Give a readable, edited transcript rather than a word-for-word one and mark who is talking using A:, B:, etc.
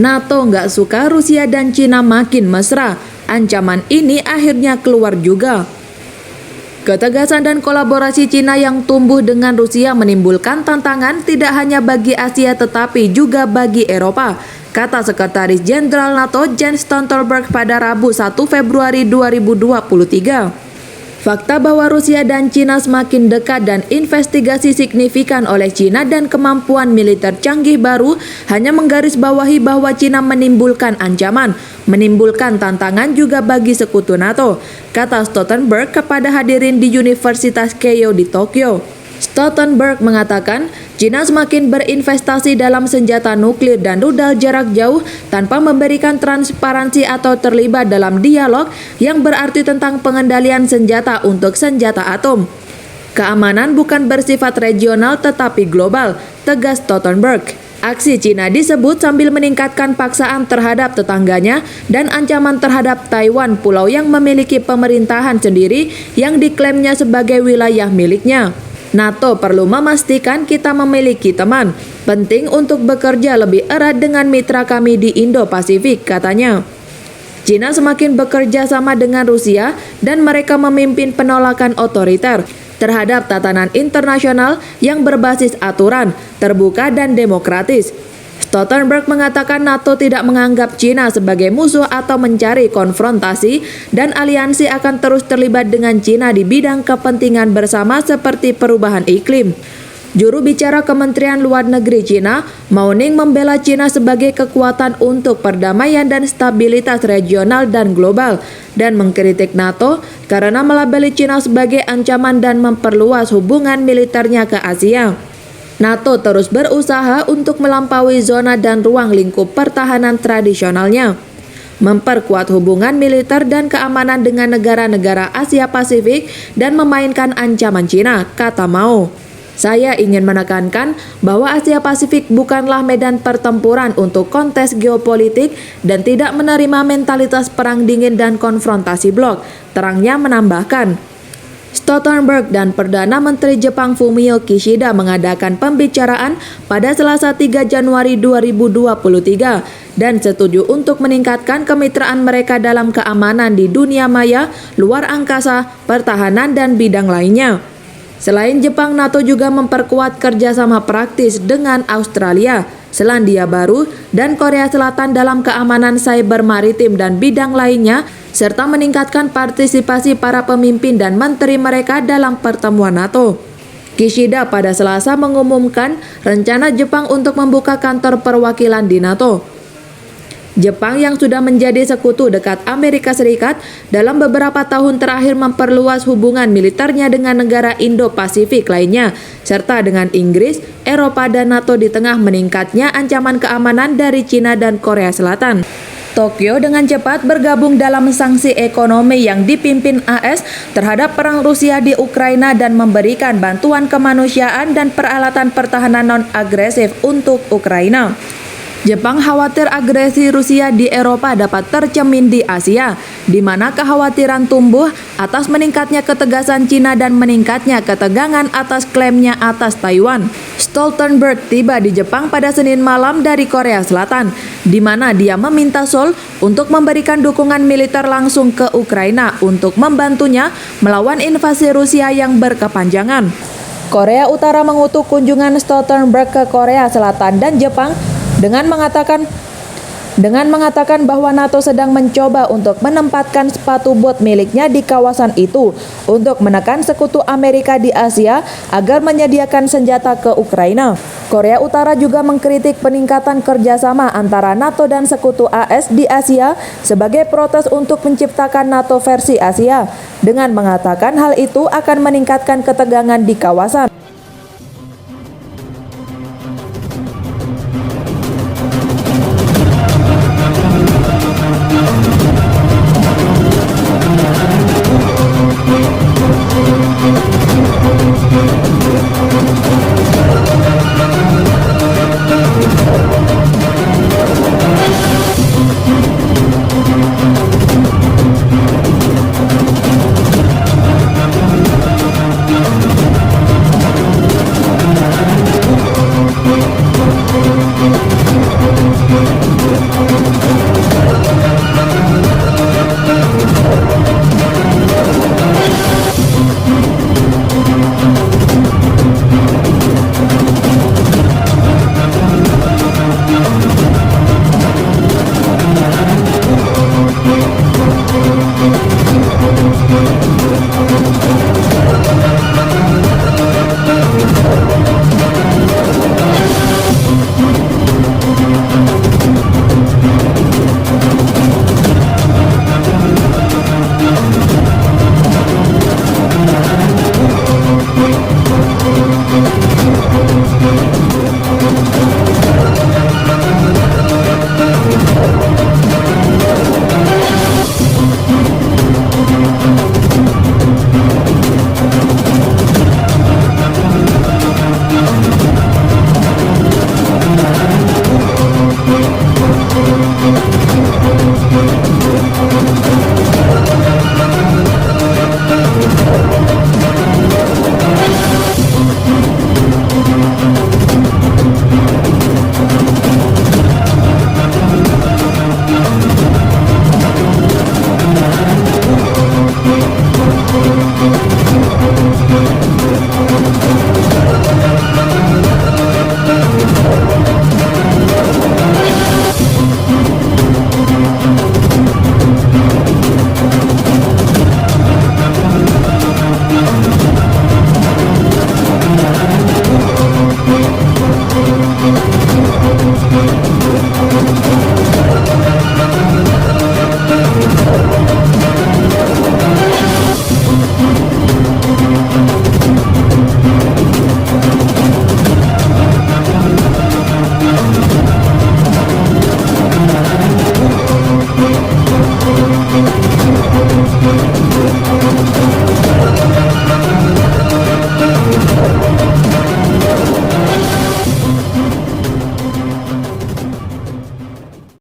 A: NATO nggak suka Rusia dan Cina makin mesra. Ancaman ini akhirnya keluar juga. Ketegasan dan kolaborasi Cina yang tumbuh dengan Rusia menimbulkan tantangan tidak hanya bagi Asia tetapi juga bagi Eropa, kata Sekretaris Jenderal NATO Jens Stoltenberg pada Rabu 1 Februari 2023. Fakta bahwa Rusia dan Cina semakin dekat dan investigasi signifikan oleh Cina dan kemampuan militer canggih baru hanya menggarisbawahi bahwa Cina menimbulkan ancaman, menimbulkan tantangan juga bagi sekutu NATO, kata Stoltenberg kepada hadirin di Universitas Keio di Tokyo. Stoltenberg mengatakan, Cina semakin berinvestasi dalam senjata nuklir dan rudal jarak jauh tanpa memberikan transparansi atau terlibat dalam dialog yang berarti tentang pengendalian senjata untuk senjata atom. Keamanan bukan bersifat regional tetapi global, tegas Stoltenberg. Aksi Cina disebut sambil meningkatkan paksaan terhadap tetangganya dan ancaman terhadap Taiwan, pulau yang memiliki pemerintahan sendiri yang diklaimnya sebagai wilayah miliknya. NATO perlu memastikan kita memiliki teman. Penting untuk bekerja lebih erat dengan mitra kami di Indo-Pasifik, katanya. Cina semakin bekerja sama dengan Rusia dan mereka memimpin penolakan otoriter terhadap tatanan internasional yang berbasis aturan, terbuka dan demokratis. Stoltenberg mengatakan NATO tidak menganggap Cina sebagai musuh atau mencari konfrontasi dan aliansi akan terus terlibat dengan Cina di bidang kepentingan bersama seperti perubahan iklim. Juru bicara Kementerian Luar Negeri Cina, Mao Ning, membela Cina sebagai kekuatan untuk perdamaian dan stabilitas regional dan global dan mengkritik NATO karena melabeli Cina sebagai ancaman dan memperluas hubungan militernya ke Asia. NATO terus berusaha untuk melampaui zona dan ruang lingkup pertahanan tradisionalnya, memperkuat hubungan militer dan keamanan dengan negara-negara Asia Pasifik dan memainkan ancaman Cina, kata Mao. Saya ingin menekankan bahwa Asia Pasifik bukanlah medan pertempuran untuk kontes geopolitik dan tidak menerima mentalitas perang dingin dan konfrontasi blok, terangnya menambahkan. Stoltenberg dan Perdana Menteri Jepang Fumio Kishida mengadakan pembicaraan pada Selasa 3 Januari 2023 dan setuju untuk meningkatkan kemitraan mereka dalam keamanan di dunia maya, luar angkasa, pertahanan, dan bidang lainnya. Selain Jepang, NATO juga memperkuat kerjasama praktis dengan Australia, Selandia Baru, dan Korea Selatan dalam keamanan cyber maritim dan bidang lainnya, serta meningkatkan partisipasi para pemimpin dan menteri mereka dalam pertemuan NATO. Kishida pada Selasa mengumumkan rencana Jepang untuk membuka kantor perwakilan di NATO. Jepang yang sudah menjadi sekutu dekat Amerika Serikat dalam beberapa tahun terakhir memperluas hubungan militernya dengan negara Indo-Pasifik lainnya, serta dengan Inggris, Eropa, dan NATO di tengah meningkatnya ancaman keamanan dari Cina dan Korea Selatan. Tokyo dengan cepat bergabung dalam sanksi ekonomi yang dipimpin AS terhadap perang Rusia di Ukraina dan memberikan bantuan kemanusiaan dan peralatan pertahanan non-agresif untuk Ukraina. Jepang khawatir agresi Rusia di Eropa dapat tercermin di Asia, di mana kekhawatiran tumbuh atas meningkatnya ketegasan Cina dan meningkatnya ketegangan atas klaimnya atas Taiwan. Stoltenberg tiba di Jepang pada Senin malam dari Korea Selatan, di mana dia meminta Seoul untuk memberikan dukungan militer langsung ke Ukraina untuk membantunya melawan invasi Rusia yang berkepanjangan. Korea Utara mengutuk kunjungan Stoltenberg ke Korea Selatan dan Jepang dengan mengatakan bahwa NATO sedang mencoba untuk menempatkan sepatu bot miliknya di kawasan itu untuk menekan sekutu Amerika di Asia agar menyediakan senjata ke Ukraina. Korea Utara juga mengkritik peningkatan kerjasama antara NATO dan sekutu AS di Asia sebagai protes untuk menciptakan NATO versi Asia, dengan mengatakan hal itu akan meningkatkan ketegangan di kawasan.